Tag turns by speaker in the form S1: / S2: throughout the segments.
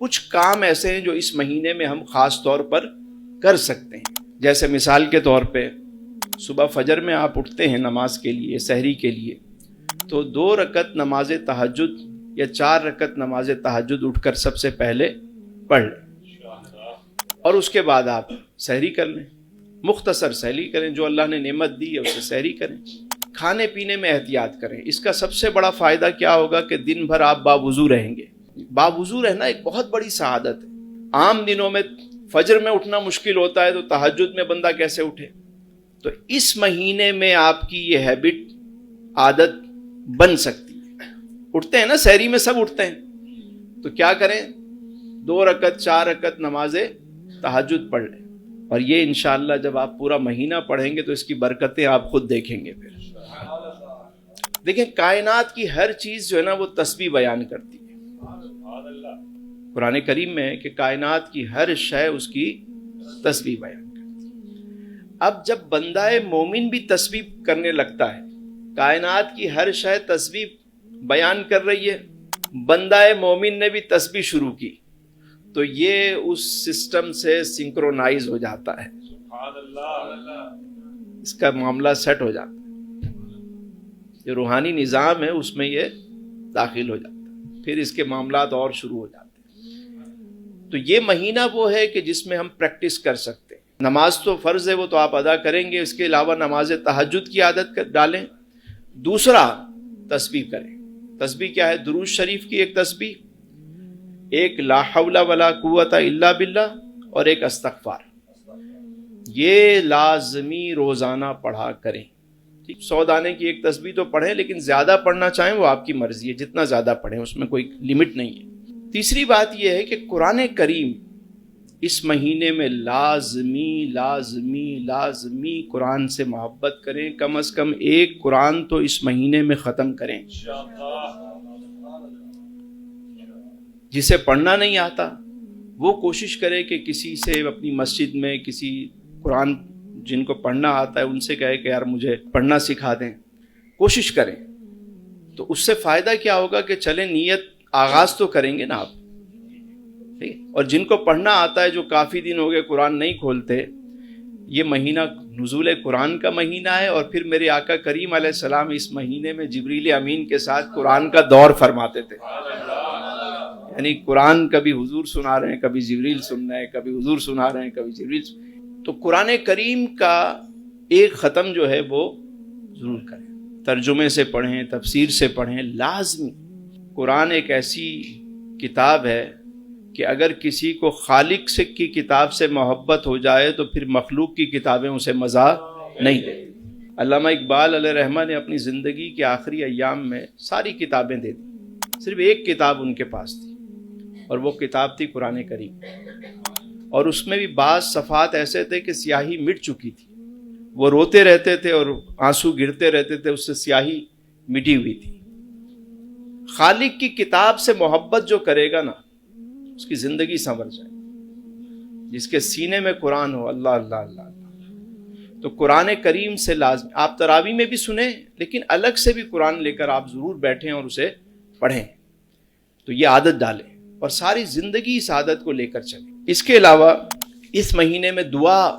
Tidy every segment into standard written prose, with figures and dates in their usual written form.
S1: کچھ کام ایسے ہیں جو اس مہینے میں ہم خاص طور پر کر سکتے ہیں. جیسے مثال کے طور پہ صبح فجر میں آپ اٹھتے ہیں نماز کے لیے، سحری کے لیے، تو 2 رکعت نماز تہجد یا 4 رکعت نماز تہجد اٹھ کر سب سے پہلے پڑھ لیں، اور اس کے بعد آپ سحری کر لیں. مختصر سحری کریں، جو اللہ نے نعمت دی ہے اسے سحری کریں. کھانے پینے میں احتیاط کریں. اس کا سب سے بڑا فائدہ کیا ہوگا کہ دن بھر آپ باوضو رہیں گے. باوضو رہنا ایک بہت بڑی سعادت ہے. عام دنوں میں فجر میں اٹھنا مشکل ہوتا ہے، تو تہجد میں بندہ کیسے اٹھے؟ تو اس مہینے میں آپ کی یہ ہیبٹ، عادت بن سکتی ہے. اٹھتے ہیں نا سحری میں، سب اٹھتے ہیں، تو کیا کریں؟ 2 رکعت 4 رکعت نماز تہجد پڑھ لیں. اور یہ انشاءاللہ جب آپ پورا مہینہ پڑھیں گے تو اس کی برکتیں آپ خود دیکھیں گے. پھر دیکھیں، کائنات کی ہر چیز جو ہے نا وہ تسبیح بیان کرتی ہے. قرآن کریم میں ہے کہ کائنات کی ہر شے اس کی تسبیح بیان کرتی ہے. اب جب بندہ مومن بھی تسبیح کرنے لگتا ہے، کائنات کی ہر شے تسبیح بیان کر رہی ہے، بندہ مومن نے بھی تسبیح شروع کی، تو یہ اس سسٹم سے سنکرونائز ہو جاتا ہے. اس کا معاملہ سیٹ ہو جاتا ہے. جو روحانی نظام ہے اس میں یہ داخل ہو جاتا ہے، پھر اس کے معاملات اور شروع ہو جاتے ہیں. تو یہ مہینہ وہ ہے کہ جس میں ہم پریکٹس کر سکتے ہیں. نماز تو فرض ہے، وہ تو آپ ادا کریں گے. اس کے علاوہ نماز تہجد کی عادت ڈالیں. دوسرا، تسبیح کریں. تسبیح کیا ہے؟ درود شریف کی ایک تسبیح، ایک لا حول ولا قوت الا باللہ، اور ایک استغفار. یہ لازمی روزانہ پڑھا کریں. 100 دانے کی ایک تسبیح تو پڑھیں، لیکن زیادہ پڑھنا چاہیں وہ آپ کی مرضی ہے، جتنا زیادہ پڑھیں، اس میں کوئی لمٹ نہیں ہے. تیسری بات یہ ہے کہ قرآن کریم اس مہینے میں لازمی قرآن سے محبت کریں. کم از کم ایک قرآن تو اس مہینے میں ختم کریں. جسے پڑھنا نہیں آتا وہ کوشش کرے کہ کسی سے اپنی مسجد میں کسی قرآن جن کو پڑھنا آتا ہے ان سے کہے کہ یار مجھے پڑھنا سکھا دیں. کوشش کریں. تو اس سے فائدہ کیا ہوگا کہ چلیں نیت آغاز تو کریں گے نا آپ. اور جن کو پڑھنا آتا ہے، جو کافی دن ہو گئے قرآن نہیں کھولتے، یہ مہینہ نزول قرآن کا مہینہ ہے. اور پھر میرے آقا کریم علیہ السلام اس مہینے میں جبریل امین کے ساتھ قرآن کا دور فرماتے تھے. یعنی قرآن کبھی حضور سنا رہے ہیں، کبھی جبریل سن رہے ہیں، کبھی حضور سنا رہے ہیں، کبھی جبریل تو قرآن کریم کا ایک ختم جو ہے وہ ضرور کریں. ترجمے سے پڑھیں، تفسیر سے پڑھیں، لازمی. قرآن ایک ایسی کتاب ہے کہ اگر کسی کو خالق سے کی کتاب سے محبت ہو جائے تو پھر مخلوق کی کتابیں اسے مزہ نہیں دیتی. علامہ اقبال علیہ رحمہ نے اپنی زندگی کے آخری ایام میں ساری کتابیں دے دی، صرف ایک کتاب ان کے پاس تھی، اور وہ کتاب تھی قرآن کریم. اور اس میں بھی بعض صفحات ایسے تھے کہ سیاہی مٹ چکی تھی، وہ روتے رہتے تھے اور آنسو گرتے رہتے تھے، اس سے سیاہی مٹی ہوئی تھی. خالق کی کتاب سے محبت جو کرے گا نا اس کی زندگی سنور جائے. جس کے سینے میں قرآن ہو، اللہ اللہ اللہ اللہ، تو قرآن کریم سے لازم. آپ تراویح میں بھی سنیں، لیکن الگ سے بھی قرآن لے کر آپ ضرور بیٹھیں اور اسے پڑھیں. تو یہ عادت ڈالیں اور ساری زندگی اس عادت کو لے کر چلیں. اس کے علاوہ اس مہینے میں دعا،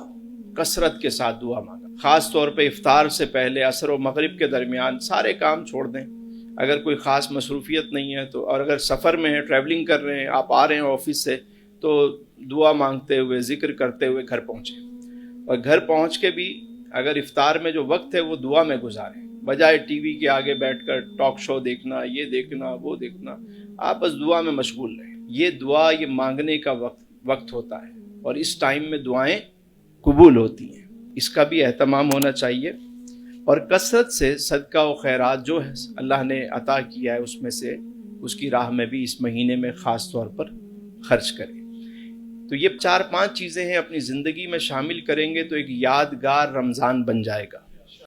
S1: کثرت کے ساتھ دعا مانگا. خاص طور پہ افطار سے پہلے، عصر و مغرب کے درمیان سارے کام چھوڑ دیں. اگر کوئی خاص مصروفیت نہیں ہے تو، اور اگر سفر میں ہیں، ٹریولنگ کر رہے ہیں، آپ آ رہے ہیں آفس سے، تو دعا مانگتے ہوئے، ذکر کرتے ہوئے گھر پہنچیں. اور گھر پہنچ کے بھی اگر افطار میں جو وقت ہے وہ دعا میں گزاریں، بجائے ٹی وی کے آگے بیٹھ کر ٹاک شو دیکھنا، یہ دیکھنا وہ دیکھنا. آپ بس دعا میں مشغول رہیں. یہ دعا، یہ مانگنے کا وقت ہوتا ہے، اور اس ٹائم میں دعائیں قبول ہوتی ہیں. اس کا بھی اہتمام ہونا چاہیے. اور کثرت سے صدقہ و خیرات جو ہے اللہ نے عطا کیا ہے اس میں سے، اس کی راہ میں بھی اس مہینے میں خاص طور پر خرچ کریں. تو یہ 4-5 چیزیں ہیں، اپنی زندگی میں شامل کریں گے تو ایک یادگار رمضان بن جائے گا.